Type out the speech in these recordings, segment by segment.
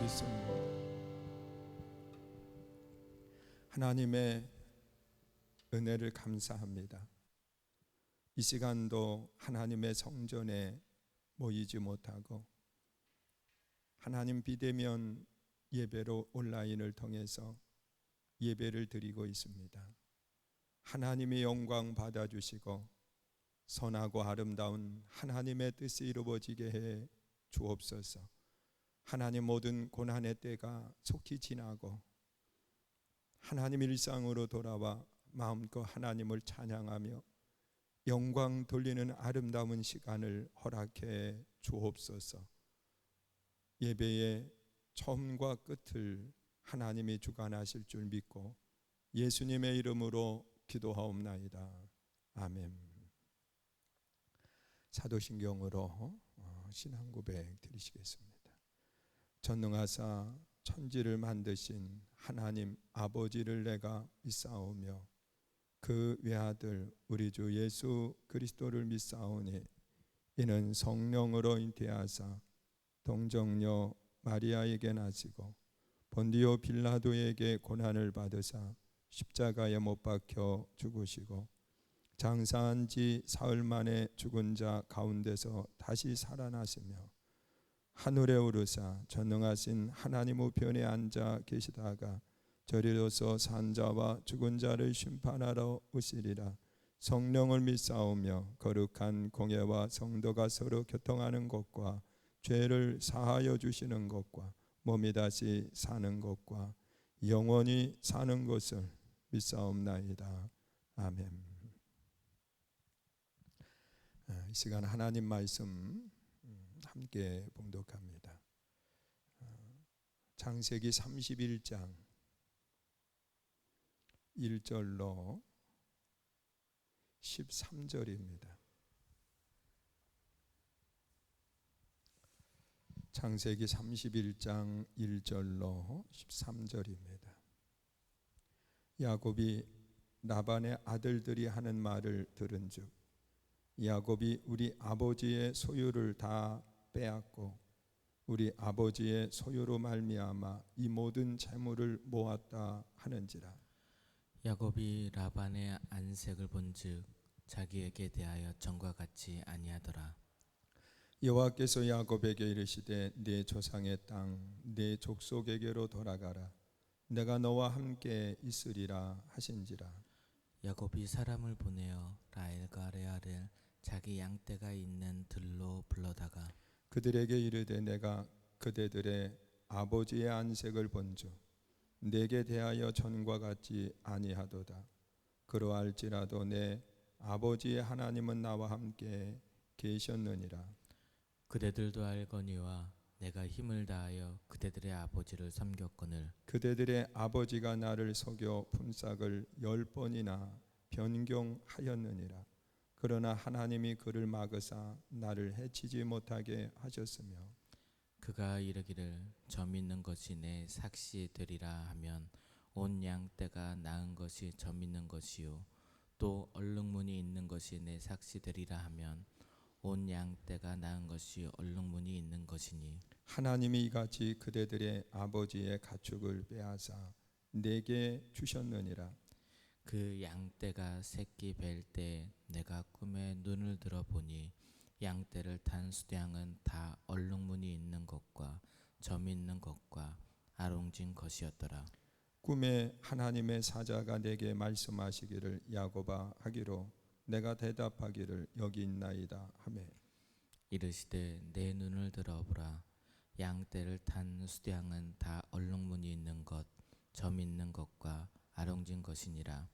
믿습니다. 하나님의 은혜를 감사합니다. 이 시간도 하나님의 성전에 모이지 못하고 하나님 비대면 예배로 온라인을 통해서 예배를 드리고 있습니다. 하나님의 영광 받아주시고 선하고 아름다운 하나님의 뜻이 이루어지게 해 주옵소서. 하나님, 모든 고난의 때가 속히 지나고 하나님 일상으로 돌아와 마음껏 하나님을 찬양하며 영광 돌리는 아름다운 시간을 허락해 주옵소서. 예배의 처음과 끝을 하나님이 주관하실 줄 믿고 예수님의 이름으로 기도하옵나이다. 아멘. 사도신경으로 신앙 고백 드리시겠습니다. 전능하사 천지를 만드신 하나님 아버지를 내가 믿사오며 그 외아들 우리 주 예수 그리스도를 믿사오니 이는 성령으로 잉태하사 동정녀 마리아에게 나시고 본디오 빌라도에게 고난을 받으사 십자가에 못 박혀 죽으시고 장사한 지 사흘 만에 죽은 자 가운데서 다시 살아나시며 하늘에 오르사 전능하신 하나님 우편에 앉아 계시다가 저리로서 산 자와 죽은 자를 심판하러 오시리라. 성령을 믿사오며 거룩한 공예와 성도가 서로 교통하는 것과 죄를 사하여 주시는 것과 몸이 다시 사는 것과 영원히 사는 것을 믿사옵나이다. 아멘. 이 시간 하나님 말씀 함께 봉독합니다. 창세기 31장 1절로 13절입니다. 창세기 31장 1절로 13절입니다. 야곱이 라반의 아들들이 하는 말을 들은즉 야곱이 우리 아버지의 소유를 다 빼앗고 우리 아버지의 소유로 말미암아 이 모든 재물을 모았다 하는지라. 야곱이 라반의 안색을 본즉 자기에게 대하여 전과 같이 아니하더라. 여호와께서 야곱에게 이르시되 네 조상의 땅 네 족속에게로 돌아가라. 내가 너와 함께 있으리라 하신지라. 야곱이 사람을 보내어 라헬과 레아를 자기 양떼가 있는 들로 불러다가 그들에게 이르되 내가 그대들의 아버지의 안색을 본즉 내게 대하여 전과 같지 아니하도다. 그러할지라도 내 아버지의 하나님은 나와 함께 계셨느니라. 그대들도 알거니와 내가 힘을 다하여 그대들의 아버지를 섬겼거늘 그대들의 아버지가 나를 속여 품삯을 10번이나 변경하였느니라. 그러나 하나님이 그를 막으사 나를 해치지 못하게 하셨으며 그가 이르기를 점 있는 것이 내 삭시 되리라 하면 온 양떼가 낳은 것이 점 있는 것이요 또 얼룩무늬 있는 것이 내 삭시 되리라 하면 온 양떼가 낳은 것이 얼룩무늬 있는 것이니 하나님이 이같이 그대들의 아버지의 가축을 빼앗아 내게 주셨느니라. 그 양떼가 새끼 뵐 때 내가 꿈에 눈을 들어 보니 양떼를 탄 수량은 다 얼룩무늬 있는 것과 점 있는 것과 아롱진 것이었더라. 꿈에 하나님의 사자가 내게 말씀하시기를 야곱아 하기로 내가 대답하기를 여기 있나이다 하매 이르시되 내 눈을 들어보라. 양떼를 탄 수량은 다 얼룩무늬 있는 것, 점 있는 것과 아롱진 것이니라.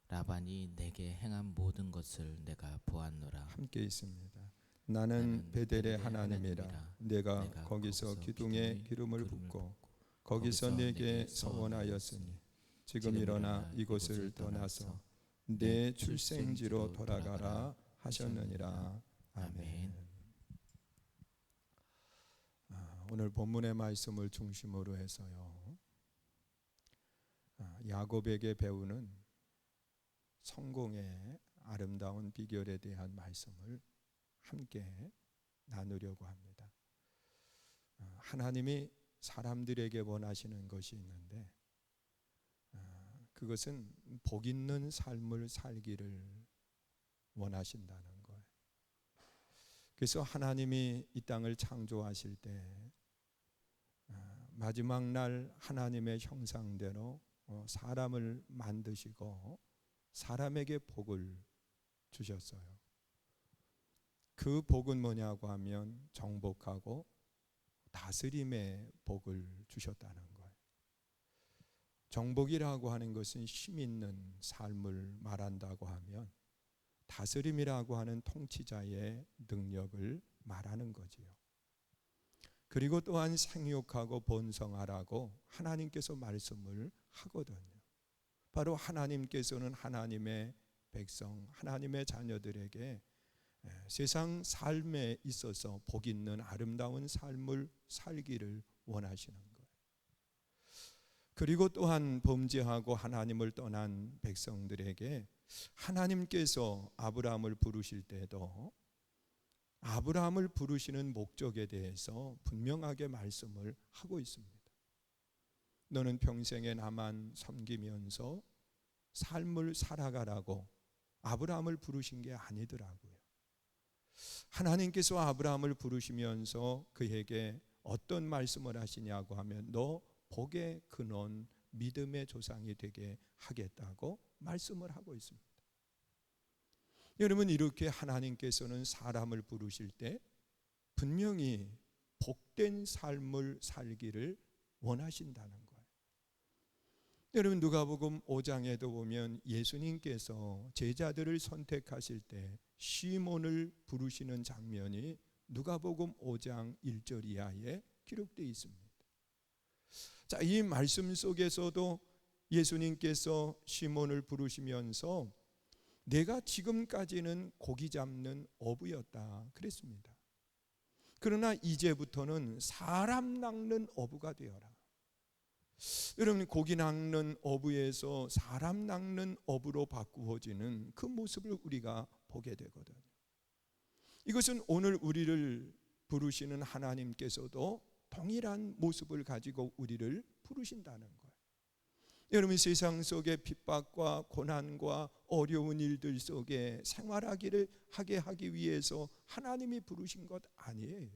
라반이 내게 행한 모든 것을 내가 보았노라. 함께 있습니다. 나는 베델의 하나님이라. 내가 거기서 기둥에 기름을 붓고 거기서 내게 서원하였으니 지금 일어나 이곳을 떠나서 내 출생지로 돌아가라 하셨느니라. 아멘. 오늘 본문의 말씀을 중심으로 해서요, 야곱에게 배우는 성공의 아름다운 비결에 대한 말씀을 함께 나누려고 합니다. 하나님이 사람들에게 원하시는 것이 있는데 그것은 복 있는 삶을 살기를 원하신다는 거예요. 그래서 하나님이 이 땅을 창조하실 때 마지막 날 하나님의 형상대로 사람을 만드시고 사람에게 복을 주셨어요. 그 복은 뭐냐고 하면 정복하고 다스림의 복을 주셨다는 거예요. 정복이라고 하는 것은 힘 있는 삶을 말한다고 하면 다스림이라고 하는 통치자의 능력을 말하는 거지요. 그리고 또한 생육하고 번성하라고 하나님께서 말씀을 하거든요. 바로 하나님께서는 하나님의 백성, 하나님의 자녀들에게 세상 삶에 있어서 복 있는 아름다운 삶을 살기를 원하시는 거예요. 그리고 또한 범죄하고 하나님을 떠난 백성들에게 하나님께서 아브라함을 부르실 때도 아브라함을 부르시는 목적에 대해서 분명하게 말씀을 하고 있습니다. 너는 평생에 나만 섬기면서 삶을 살아가라고 아브라함을 부르신 게 아니더라고요. 하나님께서 아브라함을 부르시면서 그에게 어떤 말씀을 하시냐고 하면 너 복의 근원 믿음의 조상이 되게 하겠다고 말씀을 하고 있습니다. 여러분, 이렇게 하나님께서는 사람을 부르실 때 분명히 복된 삶을 살기를 원하신다는 거예요. 여러분, 누가복음 5장에도 보면 예수님께서 제자들을 선택하실 때 시몬을 부르시는 장면이 누가복음 5장 1절 이하에 기록되어 있습니다. 자, 이 말씀 속에서도 예수님께서 시몬을 부르시면서 내가 지금까지는 고기 잡는 어부였다 그랬습니다. 그러나 이제부터는 사람 낚는 어부가 되어라. 여러분, 고기 낚는 어부에서 사람 낚는 어부로 바꾸어지는 그 모습을 우리가 보게 되거든요. 이것은 오늘 우리를 부르시는 하나님께서도 동일한 모습을 가지고 우리를 부르신다는 거예요. 여러분, 세상 속의 핍박과 고난과 어려운 일들 속에 생활하기를 하기 위해서 하나님이 부르신 것 아니에요.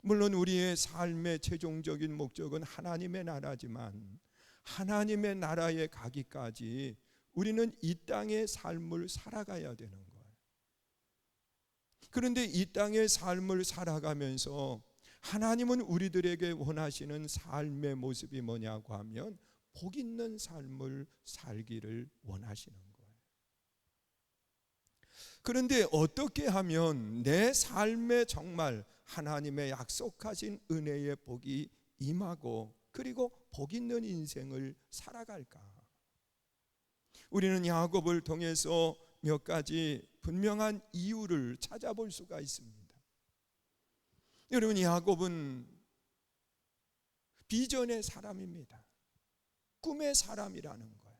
물론 우리의 삶의 최종적인 목적은 하나님의 나라지만 하나님의 나라에 가기까지 우리는 이 땅의 삶을 살아가야 되는 거예요. 그런데 이 땅의 삶을 살아가면서 하나님은 우리들에게 원하시는 삶의 모습이 뭐냐고 하면 복 있는 삶을 살기를 원하시는 거예요. 그런데 어떻게 하면 내 삶에 정말 하나님의 약속하신 은혜의 복이 임하고 그리고 복 있는 인생을 살아갈까? 우리는 야곱을 통해서 몇 가지 분명한 이유를 찾아볼 수가 있습니다. 여러분, 야곱은 비전의 사람입니다. 꿈의 사람이라는 거예요.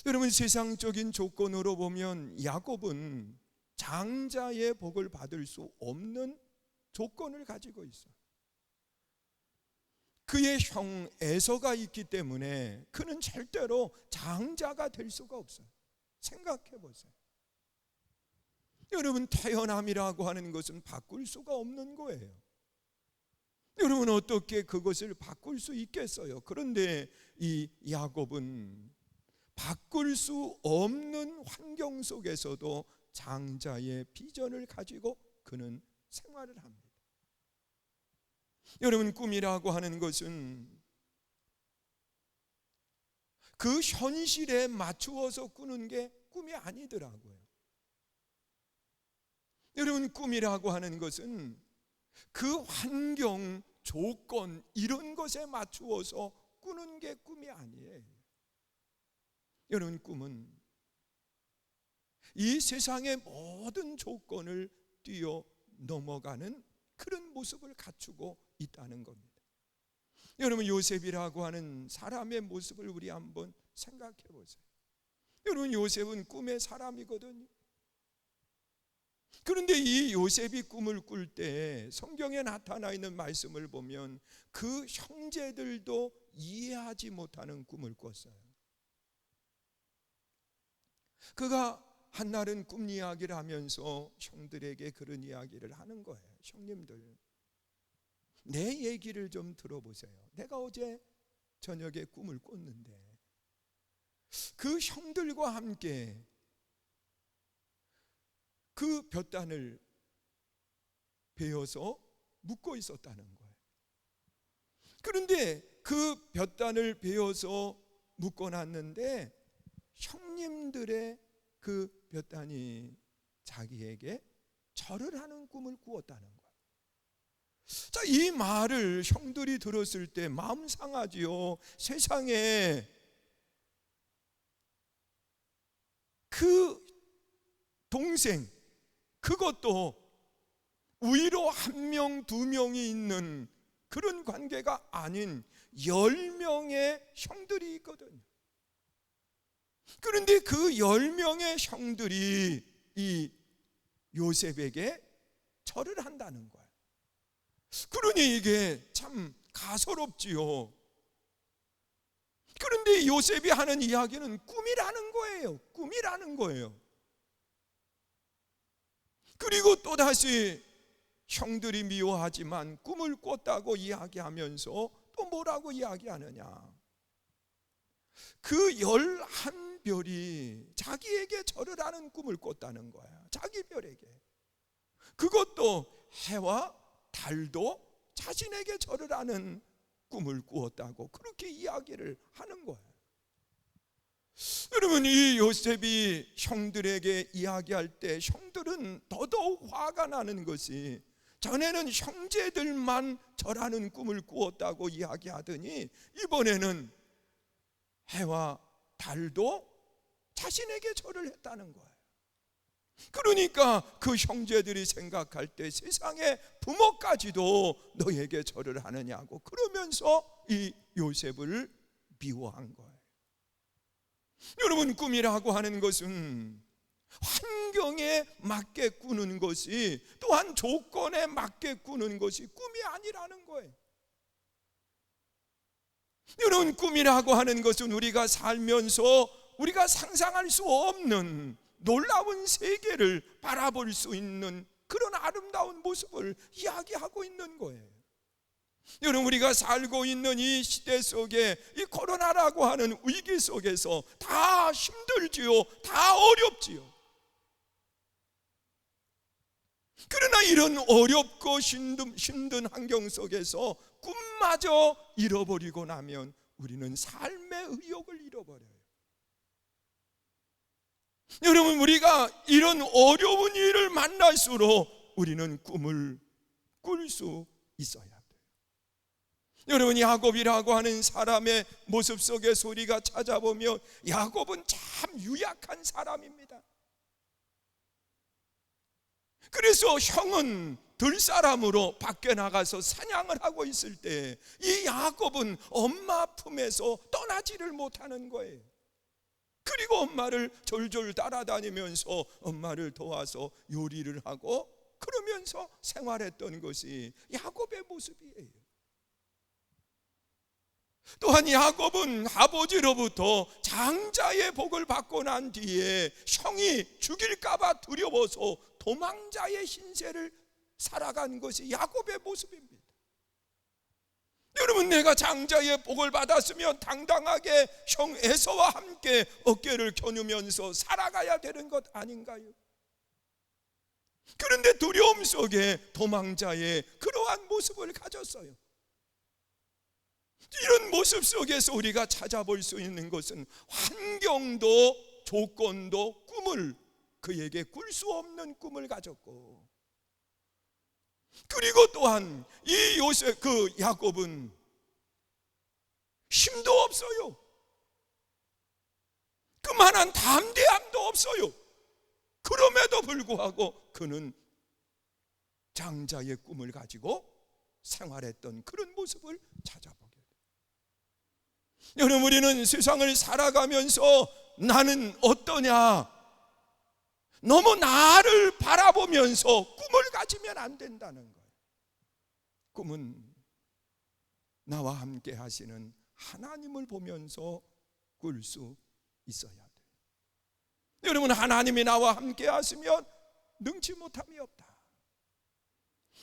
여러분, 세상적인 조건으로 보면 야곱은 장자의 복을 받을 수 없는 조건을 가지고 있어요. 그의 형 에서가 있기 때문에 그는 절대로 장자가 될 수가 없어요. 생각해 보세요. 여러분, 태어남이라고 하는 것은 바꿀 수가 없는 거예요. 여러분, 어떻게 그것을 바꿀 수 있겠어요? 그런데 이 야곱은 바꿀 수 없는 환경 속에서도 장자의 비전을 가지고 그는 생활을 합니다. 여러분, 꿈이라고 하는 것은 그 현실에 맞추어서 꾸는 게 꿈이 아니더라고요. 여러분, 꿈이라고 하는 것은 그 환경, 조건 이런 것에 맞추어서 꾸는 게 꿈이 아니에요. 여러분, 꿈은 이 세상의 모든 조건을 뛰어 넘어가는 그런 모습을 갖추고 있다는 겁니다. 여러분, 요셉이라고 하는 사람의 모습을 우리 한번 생각해 보세요. 여러분, 요셉은 꿈의 사람이거든요. 그런데 이 요셉이 꿈을 꿀 때 성경에 나타나 있는 말씀을 보면 그 형제들도 이해하지 못하는 꿈을 꿨어요. 그가 한날은 꿈 이야기를 하면서 형들에게 그런 이야기를 하는 거예요. 형님들, 내 얘기를 좀 들어보세요. 내가 어제 저녁에 꿈을 꿨는데 그 형들과 함께 그 볕단을 베어서 묶고 있었다는 거예요. 그런데 그 볕단을 베어서 묶어놨는데 형님들의 그 볕단이 자기에게 절을 하는 꿈을 꾸었다는 거예요. 자, 이 말을 형들이 들었을 때 마음 상하지요. 세상에 그 동생, 그것도 위로 1명, 2명이 있는 그런 관계가 아닌 10명의 형들이 있거든요. 그런데 그 10명의 형들이 이 요셉에게 절을 한다는 거예요. 그러니 이게 참 가소롭지요. 그런데 요셉이 하는 이야기는 꿈이라는 거예요. 꿈이라는 거예요. 그리고 또다시 형들이 미워하지만 꿈을 꿨다고 이야기하면서 또 뭐라고 이야기하느냐, 그 11별이 자기에게 절을 하는 꿈을 꿨다는 거야. 자기 별에게. 그것도 해와 달도 자신에게 절을 하는 꿈을 꾸었다고 그렇게 이야기를 하는 거예요. 여러분, 이 요셉이 형들에게 이야기할 때 형들은 더더욱 화가 나는 것이, 전에는 형제들만 절하는 꿈을 꾸었다고 이야기하더니 이번에는 해와 달도 자신에게 절을 했다는 거예요. 그러니까 그 형제들이 생각할 때 세상의 부모까지도 너에게 절을 하느냐고 그러면서 이 요셉을 미워한 거예요. 여러분, 꿈이라고 하는 것은 환경에 맞게 꾸는 것이, 또한 조건에 맞게 꾸는 것이 꿈이 아니라는 거예요. 여러분, 꿈이라고 하는 것은 우리가 살면서 우리가 상상할 수 없는 놀라운 세계를 바라볼 수 있는 그런 아름다운 모습을 이야기하고 있는 거예요. 여러분, 우리가 살고 있는 이 시대 속에 이 코로나라고 하는 위기 속에서 다 힘들지요, 다 어렵지요. 그러나 이런 어렵고 힘든 환경 속에서 꿈마저 잃어버리고 나면 우리는 삶의 의욕을 잃어버려요. 여러분, 우리가 이런 어려운 일을 만날수록 우리는 꿈을 꿀 수 있어야 돼요. 여러분, 야곱이라고 하는 사람의 모습 속에서 우리가 찾아보면 야곱은 참 유약한 사람입니다. 그래서 형은 들사람으로 밖에 나가서 사냥을 하고 있을 때 이 야곱은 엄마 품에서 떠나지를 못하는 거예요. 그리고 엄마를 졸졸 따라다니면서 엄마를 도와서 요리를 하고 그러면서 생활했던 것이 야곱의 모습이에요. 또한 야곱은 아버지로부터 장자의 복을 받고 난 뒤에 형이 죽일까 봐 두려워서 도망자의 신세를 살아간 것이 야곱의 모습입니다. 여러분, 내가 장자의 복을 받았으면 당당하게 형 에서와 함께 어깨를 겨누면서 살아가야 되는 것 아닌가요? 그런데 두려움 속에 도망자의 그러한 모습을 가졌어요. 이런 모습 속에서 우리가 찾아볼 수 있는 것은 환경도 조건도 꿈을, 그에게 꿀 수 없는 꿈을 가졌고, 그리고 또한 이 요셉, 그 야곱은 힘도 없어요. 그만한 담대함도 없어요. 그럼에도 불구하고 그는 장자의 꿈을 가지고 생활했던 그런 모습을 찾아보게 돼요. 여러분, 우리는 세상을 살아가면서 나는 어떠냐, 너무 나를 바라보면서 꿈을 가지면 안 된다는 거예요. 꿈은 나와 함께 하시는 하나님을 보면서 꿀 수 있어야 돼요. 여러분, 하나님이 나와 함께 하시면 능치 못함이 없다.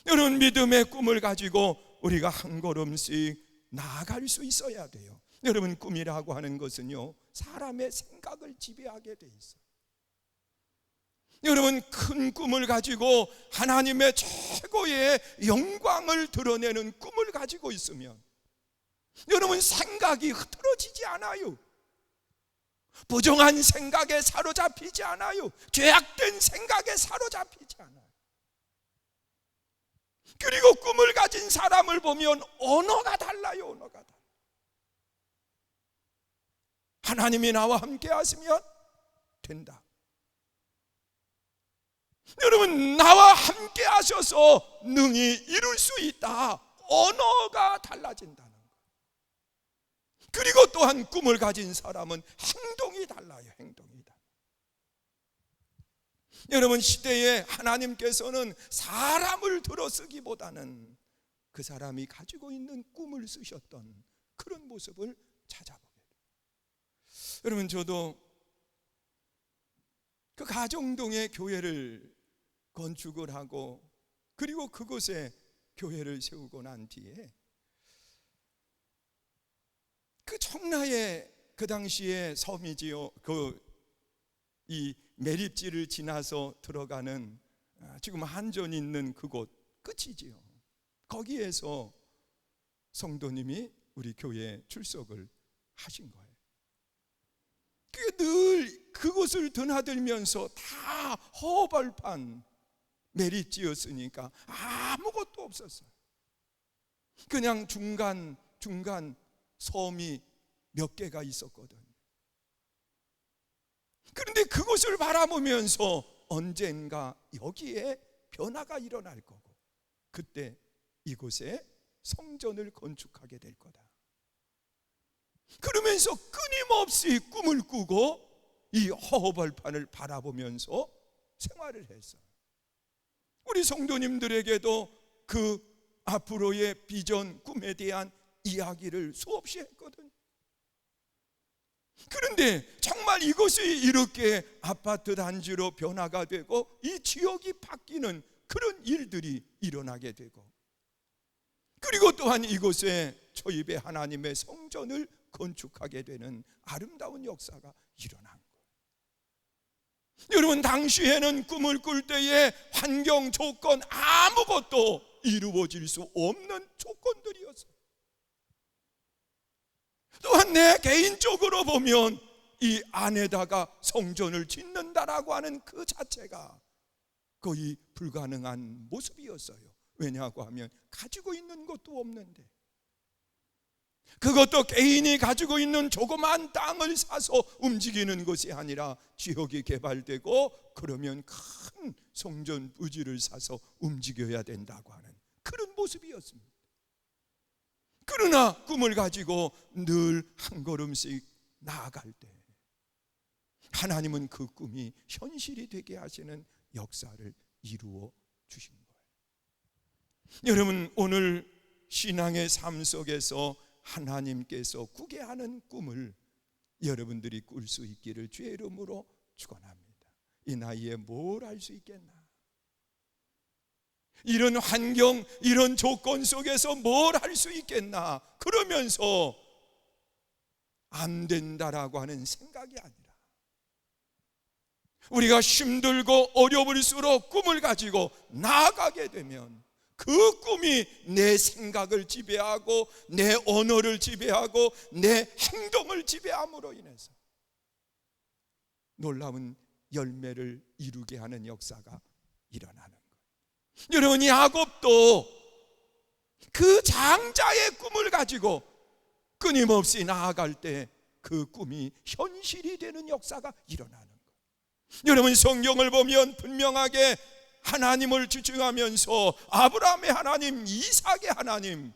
여러분, 믿음의 꿈을 가지고 우리가 한 걸음씩 나아갈 수 있어야 돼요. 여러분, 꿈이라고 하는 것은요, 사람의 생각을 지배하게 돼 있어요. 여러분, 큰 꿈을 가지고 하나님의 최고의 영광을 드러내는 꿈을 가지고 있으면 여러분, 생각이 흐트러지지 않아요. 부정한 생각에 사로잡히지 않아요. 죄악된 생각에 사로잡히지 않아요. 그리고 꿈을 가진 사람을 보면 언어가 달라요. 언어가 달라요. 하나님이 나와 함께 하시면 된다. 여러분, 나와 함께 하셔서 능히 이룰 수 있다. 언어가 달라진다는 거예요. 그리고 또한 꿈을 가진 사람은 행동이 달라요. 행동이 달라요. 여러분, 시대에 하나님께서는 사람을 들어쓰기보다는 그 사람이 가지고 있는 꿈을 쓰셨던 그런 모습을 찾아보게 돼요. 여러분, 저도 그 가정동에 교회를 건축을 하고 그리고 그곳에 교회를 세우고 난 뒤에 그 청라에 그 당시에 섬이지요. 이 매립지를 지나서 들어가는 지금 한전 있는 그곳 끝이지요. 거기에서 성도님이 우리 교회에 출석을 하신 거예요. 늘 그곳을 드나들면서 다 허벌판 매립지였으니까 아무것도 없었어요. 그냥 중간 섬이 몇 개가 있었거든. 그런데 그곳을 바라보면서 언젠가 여기에 변화가 일어날 거고 그때 이곳에 성전을 건축하게 될 거다. 그러면서 끊임없이 꿈을 꾸고 이 허허벌판을 바라보면서 생활을 했어요. 우리 성도님들에게도 그 앞으로의 비전, 꿈에 대한 이야기를 수없이 했거든. 그런데 정말 이것이 이렇게 아파트 단지로 변화가 되고 이 지역이 바뀌는 그런 일들이 일어나게 되고 그리고 또한 이곳에 초입의 하나님의 성전을 건축하게 되는 아름다운 역사가 일어난 거예요. 여러분, 당시에는 꿈을 꿀 때의 환경 조건 아무것도 이루어질 수 없는 조건들이었어요. 또한 내 개인적으로 보면 이 안에다가 성전을 짓는다라고 하는 그 자체가 거의 불가능한 모습이었어요. 왜냐하고 하면 가지고 있는 것도 없는데, 그것도 개인이 가지고 있는 조그만 땅을 사서 움직이는 것이 아니라 지역이 개발되고 그러면 큰 성전 부지를 사서 움직여야 된다고 하는 그런 모습이었습니다. 그러나 꿈을 가지고 늘 한 걸음씩 나아갈 때 하나님은 그 꿈이 현실이 되게 하시는 역사를 이루어 주신 거예요. 여러분, 오늘 신앙의 삶 속에서 하나님께서 꾸게 하는 꿈을 여러분들이 꿀 수 있기를 주의 이름으로 축원합니다. 이 나이에 뭘 할 수 있겠나? 이런 환경, 이런 조건 속에서 뭘 할 수 있겠나? 그러면서 안 된다라고 하는 생각이 아니라 우리가 힘들고 어려울수록 꿈을 가지고 나아가게 되면 그 꿈이 내 생각을 지배하고 내 언어를 지배하고 내 행동을 지배함으로 인해서 놀라운 열매를 이루게 하는 역사가 일어나는 거예요. 여러분, 야곱도 그 장자의 꿈을 가지고 끊임없이 나아갈 때 그 꿈이 현실이 되는 역사가 일어나는 거예요. 여러분, 성경을 보면 분명하게 하나님을 주장하면서 아브라함의 하나님, 이삭의 하나님,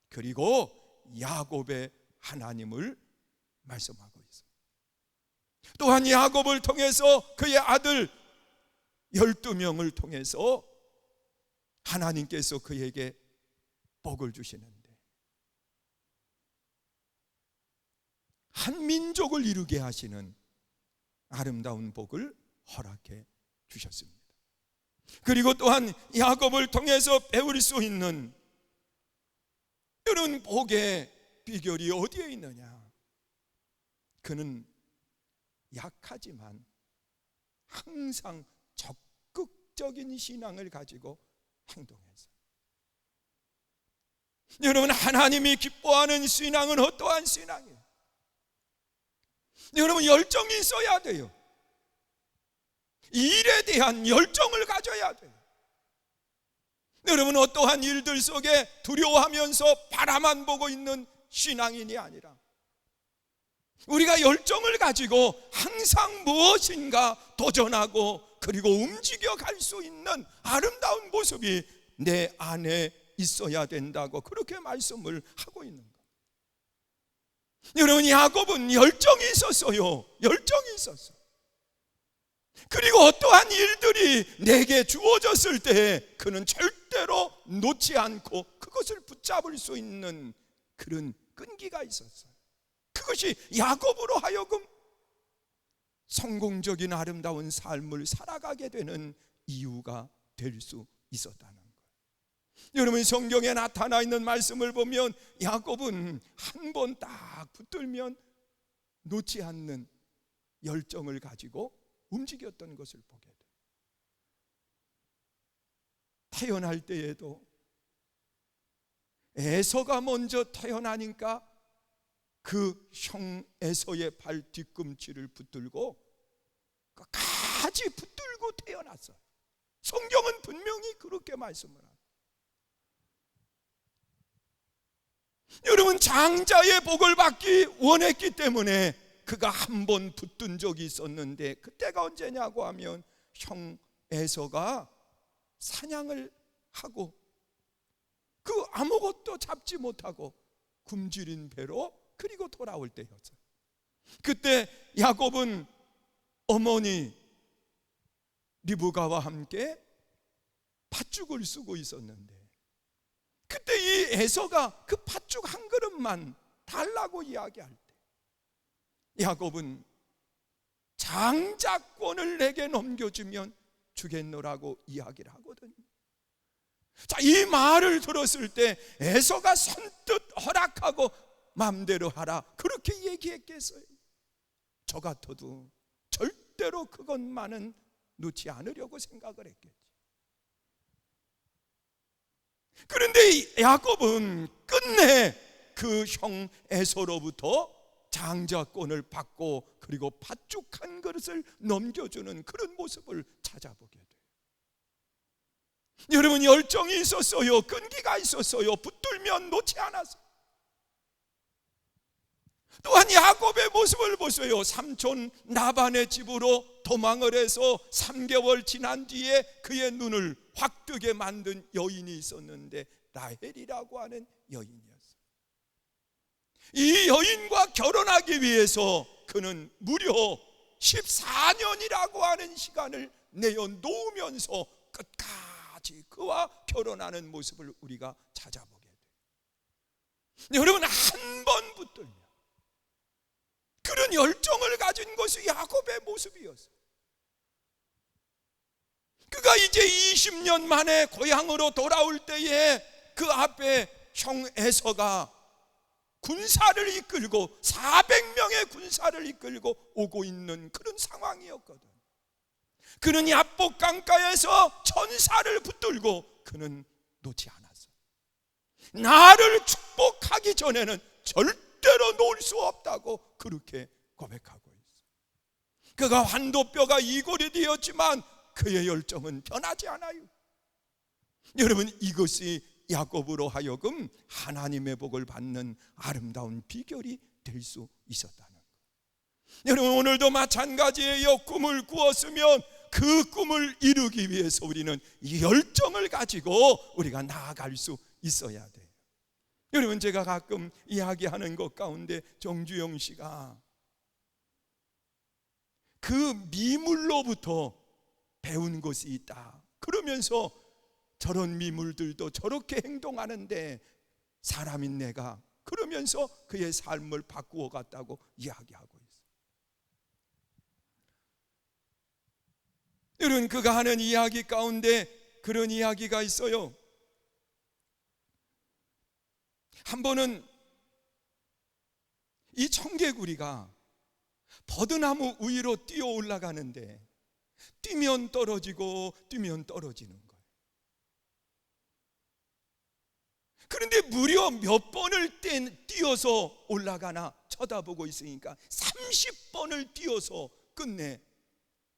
그리고 야곱의 하나님을 말씀하고 있어요. 또한 야곱을 통해서 그의 아들 12명을 통해서 하나님께서 그에게 복을 주시는데, 한 민족을 이루게 하시는 아름다운 복을 허락해 주셨습니다. 그리고 또한 야곱을 통해서 배울 수 있는 이런 복의 비결이 어디에 있느냐? 그는 약하지만 항상 적극적인 신앙을 가지고 행동했어요. 여러분, 하나님이 기뻐하는 신앙은 어떠한 신앙이에요? 여러분, 열정이 있어야 돼요. 일에 대한 열정을 가져야 돼요. 여러분, 어떠한 일들 속에 두려워하면서 바라만 보고 있는 신앙인이 아니라 우리가 열정을 가지고 항상 무엇인가 도전하고 그리고 움직여 갈 수 있는 아름다운 모습이 내 안에 있어야 된다고 그렇게 말씀을 하고 있는 거예요. 여러분, 야곱은 열정이 있었어요. 열정이 있었어요. 그리고 어떠한 일들이 내게 주어졌을 때 그는 절대로 놓지 않고 그것을 붙잡을 수 있는 그런 끈기가 있었어요. 그것이 야곱으로 하여금 성공적인 아름다운 삶을 살아가게 되는 이유가 될 수 있었다는 거예요. 여러분, 성경에 나타나 있는 말씀을 보면 야곱은 한 번 딱 붙들면 놓지 않는 열정을 가지고 움직였던 것을 보게 돼요. 태어날 때에도 에서가 먼저 태어나니까 그 형 에서의 발 뒤꿈치를 붙들고 끝까지 붙들고 태어났어요. 성경은 분명히 그렇게 말씀을 합니다. 여러분, 장자의 복을 받기 원했기 때문에 그가 한 번 붙든 적이 있었는데, 그때가 언제냐고 하면 형 에서가 사냥을 하고 그 아무것도 잡지 못하고 굶주린 배로 그리고 돌아올 때였어요. 그때 야곱은 어머니 리브가와 함께 팥죽을 쓰고 있었는데, 그때 이 에서가 그 팥죽 한 그릇만 달라고 이야기할 때 야곱은 장자권을 내게 넘겨주면 주겠노라고 이야기를 하거든요. 자, 이 말을 들었을 때 에서가 선뜻 허락하고 마음대로 하라 그렇게 얘기했겠어요? 저 같아도 절대로 그것만은 놓지 않으려고 생각을 했겠지. 그런데 야곱은 끝내 그 형 에서로부터 장자권을 받고 그리고 팥죽 한 그릇을 넘겨주는 그런 모습을 찾아보게 돼요. 여러분, 열정이 있었어요. 끈기가 있었어요. 붙들면 놓지 않았어요. 또한 야곱의 모습을 보세요. 삼촌 라반의 집으로 도망을 해서 3개월 지난 뒤에 그의 눈을 확 뜨게 만든 여인이 있었는데 라헬이라고 하는 여인이었어요. 이 여인과 결혼하기 위해서 그는 무려 14년이라고 하는 시간을 내어놓으면서 끝까지 그와 결혼하는 모습을 우리가 찾아보게 돼요. 여러분, 한 번 붙들면 그런 열정을 가진 것이 야곱의 모습이었어요. 그가 이제 20년 만에 고향으로 돌아올 때에 그 앞에 형 에서가 군사를 이끌고 400명의 군사를 이끌고 오고 있는 그런 상황이었거든. 그는 야복 강가에서 천사를 붙들고 그는 놓지 않았어. 나를 축복하기 전에는 절대로 놓을 수 없다고 그렇게 고백하고 있어. 그가 환도뼈가 이골이 되었지만 그의 열정은 변하지 않아요. 여러분, 이것이 야곱으로 하여금 하나님의 복을 받는 아름다운 비결이 될 수 있었다는 거예요. 여러분, 오늘도 마찬가지예요. 꿈을 꾸었으면 그 꿈을 이루기 위해서 우리는 열정을 가지고 우리가 나아갈 수 있어야 돼요. 여러분, 제가 가끔 이야기하는 것 가운데 정주영 씨가 그 미물로부터 배운 것이 있다. 그러면서 저런 미물들도 저렇게 행동하는데 사람인 내가, 그러면서 그의 삶을 바꾸어 갔다고 이야기하고 있어요. 여러분, 그가 하는 이야기 가운데 그런 이야기가 있어요. 한 번은 이 청개구리가 버드나무 위로 뛰어 올라가는데 뛰면 떨어지고 뛰면 떨어지는 거예요. 그런데 무려 몇 번을 뛰어서 올라가나 쳐다보고 있으니까 30번을 뛰어서 끝내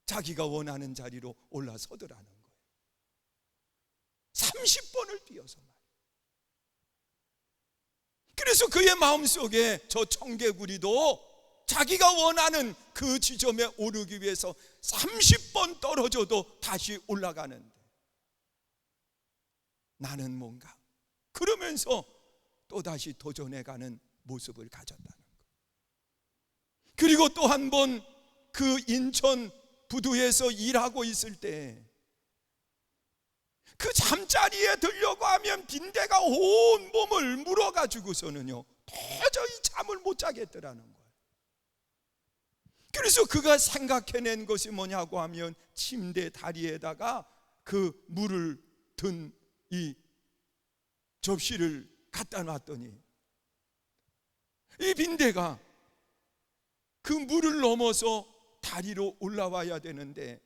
자기가 원하는 자리로 올라서더라는 거예요. 30번을 뛰어서 말이에요. 그래서 그의 마음속에 저 청개구리도 자기가 원하는 그 지점에 오르기 위해서 30번 떨어져도 다시 올라가는데 나는 뭔가, 그러면서 또다시 도전해가는 모습을 가졌다는 것. 그리고 또 한 번 그 인천 부두에서 일하고 있을 때 그 잠자리에 들려고 하면 빈대가 온 몸을 물어가지고서는요 도저히 잠을 못 자겠더라는 거예요. 그래서 그가 생각해낸 것이 뭐냐고 하면 침대 다리에다가 그 물을 든 이 접시를 갖다 놨더니 이 빈대가 그 물을 넘어서 다리로 올라와야 되는데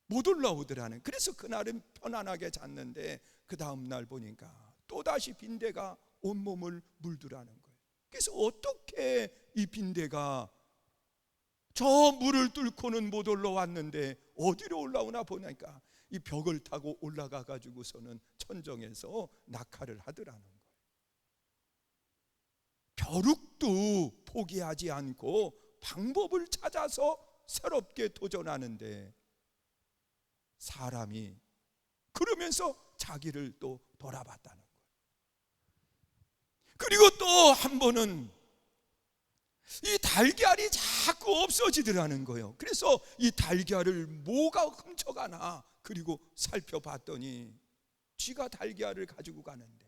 못 올라오더라는. 그래서 그날은 편안하게 잤는데 그 다음날 보니까 또다시 빈대가 온몸을 물더라는 거예요. 그래서 어떻게 이 빈대가 저 물을 뚫고는 못 올라왔는데 어디로 올라오나 보니까 이 벽을 타고 올라가 가지고서는 천정에서 낙하를 하더라는 거예요. 벼룩도 포기하지 않고 방법을 찾아서 새롭게 도전하는데 사람이 그러면서 자기를 또 돌아봤다는 거예요. 그리고 또 한 번은 이 달걀이 자꾸 없어지더라는 거예요. 그래서 이 달걀을 뭐가 훔쳐가나 그리고 살펴봤더니 쥐가 달걀을 가지고 가는데,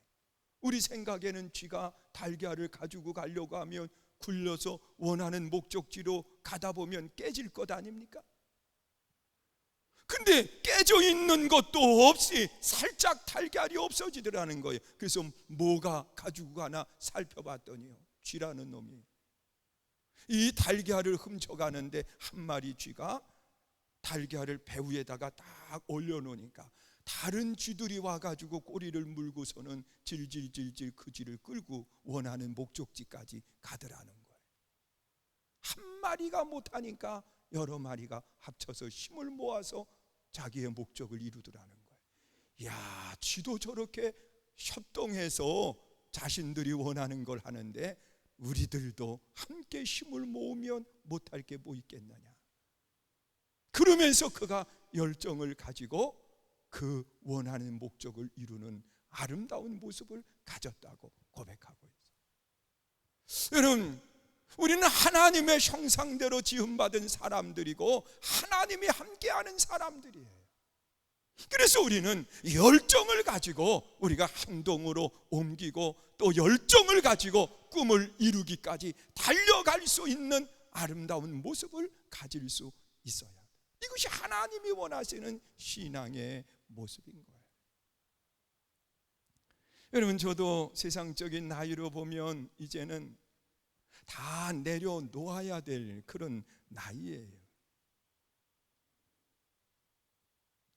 우리 생각에는 쥐가 달걀을 가지고 가려고 하면 굴려서 원하는 목적지로 가다 보면 깨질 것 아닙니까? 근데 깨져 있는 것도 없이 살짝 달걀이 없어지더라는 거예요. 그래서 뭐가 가지고 가나 살펴봤더니요, 쥐라는 놈이 이 달걀을 훔쳐가는데 한 마리 쥐가 달걀을 배 위에다가 딱 올려놓으니까 다른 쥐들이 와가지고 꼬리를 물고서는 질질질질 그 쥐를 끌고 원하는 목적지까지 가더라는 거예요. 한 마리가 못하니까 여러 마리가 합쳐서 힘을 모아서 자기의 목적을 이루더라는 거예요. 야, 쥐도 저렇게 협동해서 자신들이 원하는 걸 하는데 우리들도 함께 힘을 모으면 못할 게 뭐 있겠느냐. 그러면서 그가 열정을 가지고 그 원하는 목적을 이루는 아름다운 모습을 가졌다고 고백하고 있어요. 여러분, 우리는 하나님의 형상대로 지음받은 사람들이고 하나님이 함께하는 사람들이에요. 그래서 우리는 열정을 가지고 우리가 행동으로 옮기고 또 열정을 가지고 꿈을 이루기까지 달려갈 수 있는 아름다운 모습을 가질 수 있어야 돼요. 이것이 하나님이 원하시는 신앙의 모습인 거예요. 여러분, 저도 세상적인 나이로 보면 이제는 다 내려놓아야 될 그런 나이예요.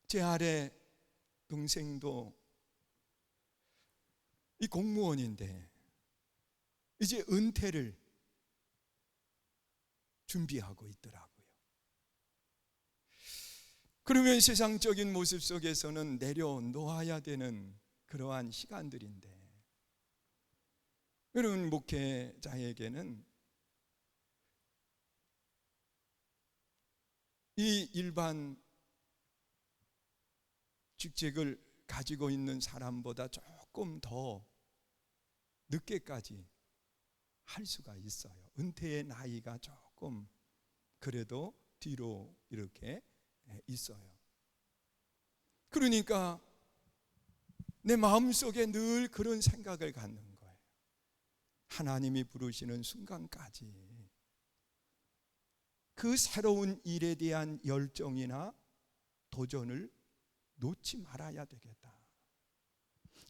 제 아래 동생도 이 공무원인데 이제 은퇴를 준비하고 있더라고요. 그러면 세상적인 모습 속에서는 내려놓아야 되는 그러한 시간들인데, 여러분, 목회자에게는 이 일반 직책을 가지고 있는 사람보다 조금 더 늦게까지 할 수가 있어요. 은퇴의 나이가 조금 그래도 뒤로 이렇게 있어요. 그러니까 내 마음속에 늘 그런 생각을 갖는 거예요. 하나님이 부르시는 순간까지 그 새로운 일에 대한 열정이나 도전을 놓지 말아야 되겠다.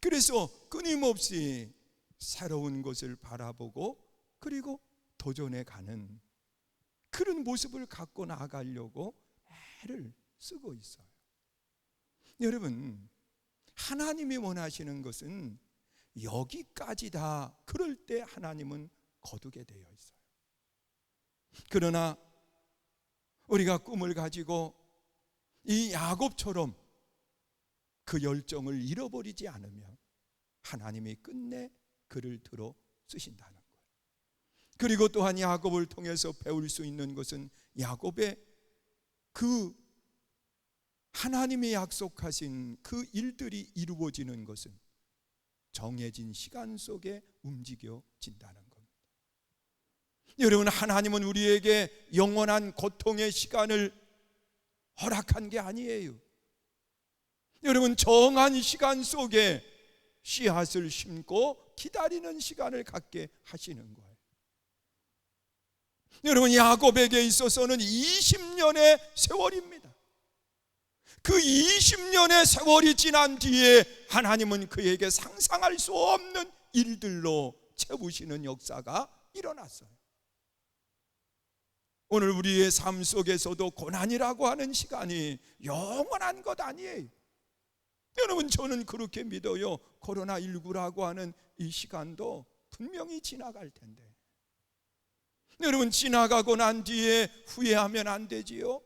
그래서 끊임없이 새로운 것을 바라보고 그리고 도전해 가는 그런 모습을 갖고 나아가려고 애를 쓰고 있어요. 여러분, 하나님이 원하시는 것은 여기까지다. 그럴 때 하나님은 거두게 되어 있어요. 그러나 우리가 꿈을 가지고 이 야곱처럼 그 열정을 잃어버리지 않으면 하나님이 끝내 그를 들어 쓰신다는 거예요. 그리고 또한 야곱을 통해서 배울 수 있는 것은 야곱의 그 하나님이 약속하신 그 일들이 이루어지는 것은 정해진 시간 속에 움직여진다는 겁니다. 여러분, 하나님은 우리에게 영원한 고통의 시간을 허락한 게 아니에요. 여러분, 정한 시간 속에 씨앗을 심고 기다리는 시간을 갖게 하시는 거예요. 여러분, 야곱에게 있어서는 20년의 세월입니다. 그 20년의 세월이 지난 뒤에 하나님은 그에게 상상할 수 없는 일들로 채우시는 역사가 일어났어요. 오늘 우리의 삶 속에서도 고난이라고 하는 시간이 영원한 것 아니에요. 여러분, 저는 그렇게 믿어요. 코로나19라고 하는 이 시간도 분명히 지나갈 텐데, 여러분, 지나가고 난 뒤에 후회하면 안 되지요.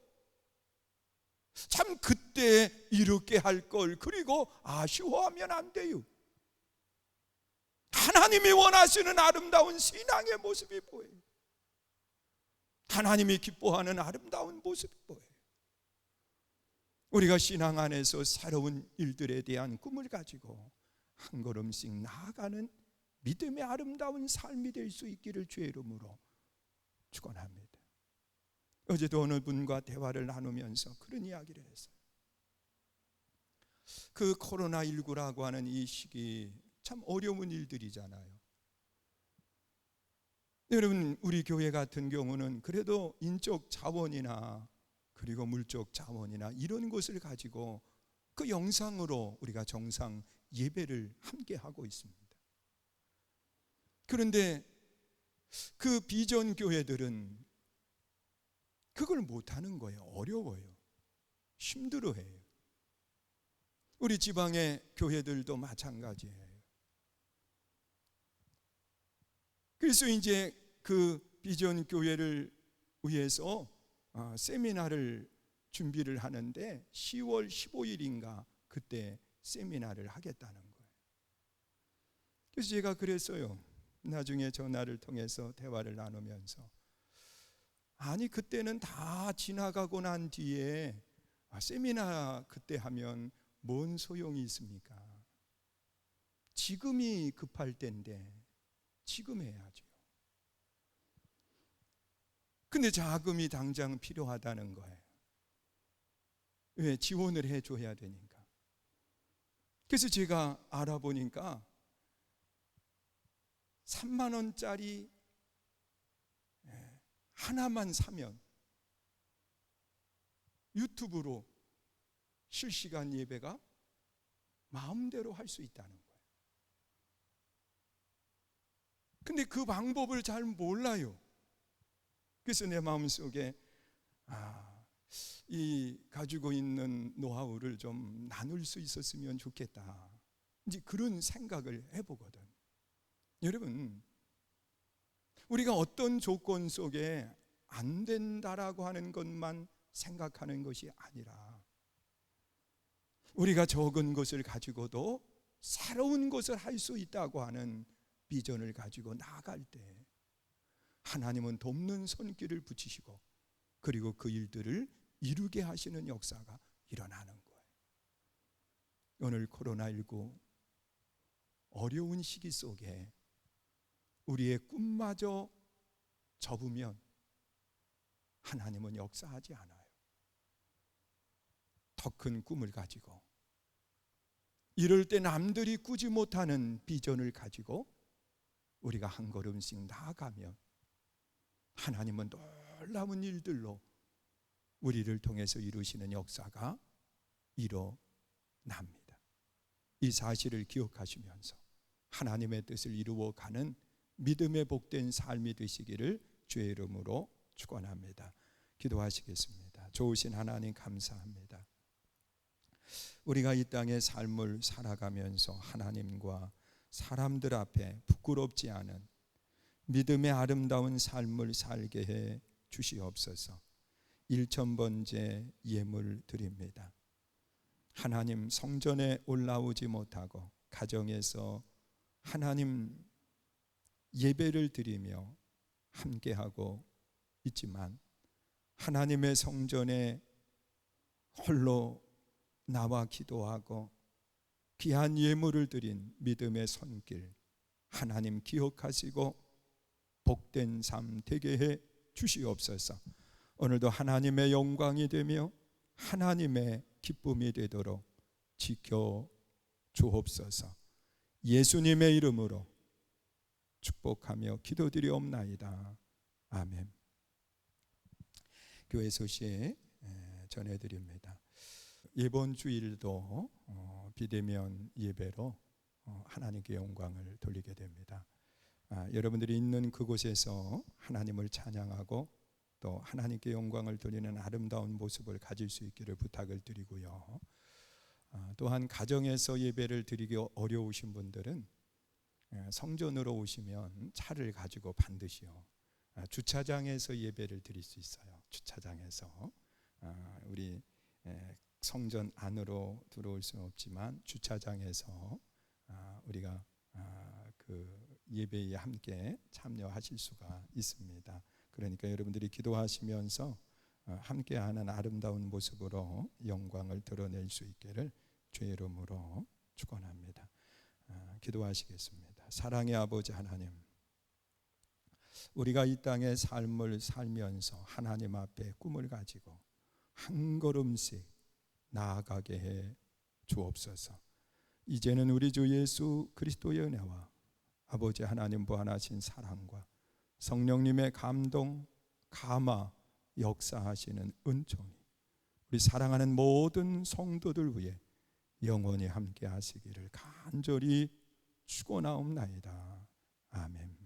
참 그때 이렇게 할 걸, 그리고 아쉬워하면 안 돼요. 하나님이 원하시는 아름다운 신앙의 모습이 보여요. 하나님이 기뻐하는 아름다운 모습이 보여요. 우리가 신앙 안에서 새로운 일들에 대한 꿈을 가지고 한 걸음씩 나아가는 믿음의 아름다운 삶이 될 수 있기를 주의 이름으로 축원합니다. 어제도 어느 분과 대화를 나누면서 그런 이야기를 했어요. 그 코로나19라고 하는 이 시기 참 어려운 일들이잖아요. 여러분, 우리 교회 같은 경우는 그래도 인적 자원이나 그리고 물적 자원이나 이런 것을 가지고 그 영상으로 우리가 정상 예배를 함께 하고 있습니다. 그런데 그 비전 교회들은 그걸 못하는 거예요. 어려워요. 힘들어해요. 우리 지방의 교회들도 마찬가지예요. 그래서 이제 그 비전 교회를 위해서 세미나를 준비를 하는데 10월 15일인가 그때 세미나를 하겠다는 거예요. 그래서 제가 그랬어요. 나중에 전화를 통해서 대화를 나누면서, 아니 그때는 다 지나가고 난 뒤에 세미나 그때 하면 뭔 소용이 있습니까? 지금이 급할 때인데 지금 해야죠. 근데 자금이 당장 필요하다는 거예요. 왜? 지원을 해줘야 되니까. 그래서 제가 알아보니까 3만 원짜리 하나만 사면 유튜브로 실시간 예배가 마음대로 할 수 있다는 거예요. 근데 그 방법을 잘 몰라요. 그래서 내 마음속에 이 가지고 있는 노하우를 좀 나눌 수 있었으면 좋겠다, 이제 그런 생각을 해보거든. 여러분, 우리가 어떤 조건 속에 안 된다라고 하는 것만 생각하는 것이 아니라 우리가 적은 것을 가지고도 새로운 것을 할 수 있다고 하는 비전을 가지고 나아갈 때 하나님은 돕는 손길을 붙이시고 그리고 그 일들을 이루게 하시는 역사가 일어나는 거예요. 오늘 코로나19 어려운 시기 속에 우리의 꿈마저 접으면 하나님은 역사하지 않아요. 더 큰 꿈을 가지고 이럴 때 남들이 꾸지 못하는 비전을 가지고 우리가 한 걸음씩 나아가면 하나님은 놀라운 일들로 우리를 통해서 이루시는 역사가 일어납니다. 이 사실을 기억하시면서 하나님의 뜻을 이루어가는 믿음의 복된 삶이 되시기를 주의 이름으로 축원합니다. 기도하시겠습니다. 좋으신 하나님 감사합니다. 우리가 이 땅의 삶을 살아가면서 하나님과 사람들 앞에 부끄럽지 않은 믿음의 아름다운 삶을 살게 해 주시옵소서. 1000번째 예물 드립니다. 하나님 성전에 올라오지 못하고 가정에서 하나님 예배를 드리며 함께하고 있지만 하나님의 성전에 홀로 나와 기도하고 귀한 예물을 드린 믿음의 손길 하나님 기억하시고 복된 삶 되게 해 주시옵소서. 오늘도 하나님의 영광이 되며 하나님의 기쁨이 되도록 지켜 주옵소서. 예수님의 이름으로 축복하며 기도드리옵나이다. 아멘. 교회 소식 전해드립니다. 이번 주일도 비대면 예배로 하나님께 영광을 돌리게 됩니다. 여러분들이 있는 그곳에서 하나님을 찬양하고 또 하나님께 영광을 돌리는 아름다운 모습을 가질 수 있기를 부탁을 드리고요. 또한 가정에서 예배를 드리기 어려우신 분들은 성전으로 오시면 차를 가지고 반드시요 주차장에서 예배를 드릴 수 있어요. 주차장에서 우리 성전 안으로 들어올 수는 없지만 주차장에서 우리가 그 예배에 함께 참여하실 수가 있습니다. 그러니까 여러분들이 기도하시면서 함께하는 아름다운 모습으로 영광을 드러낼 수 있기를 주의 이름으로 축원합니다. 기도하시겠습니다. 사랑의 아버지 하나님, 우리가 이 땅의 삶을 살면서 하나님 앞에 꿈을 가지고 한 걸음씩 나아가게 해 주옵소서. 이제는 우리 주 예수 그리스도의 은혜와 아버지 하나님 무한하신 사랑과 성령님의 감동, 감화, 역사하시는 은총이 우리 사랑하는 모든 성도들 위해 영원히 함께 하시기를 간절히 축원하옵나이다. 아멘.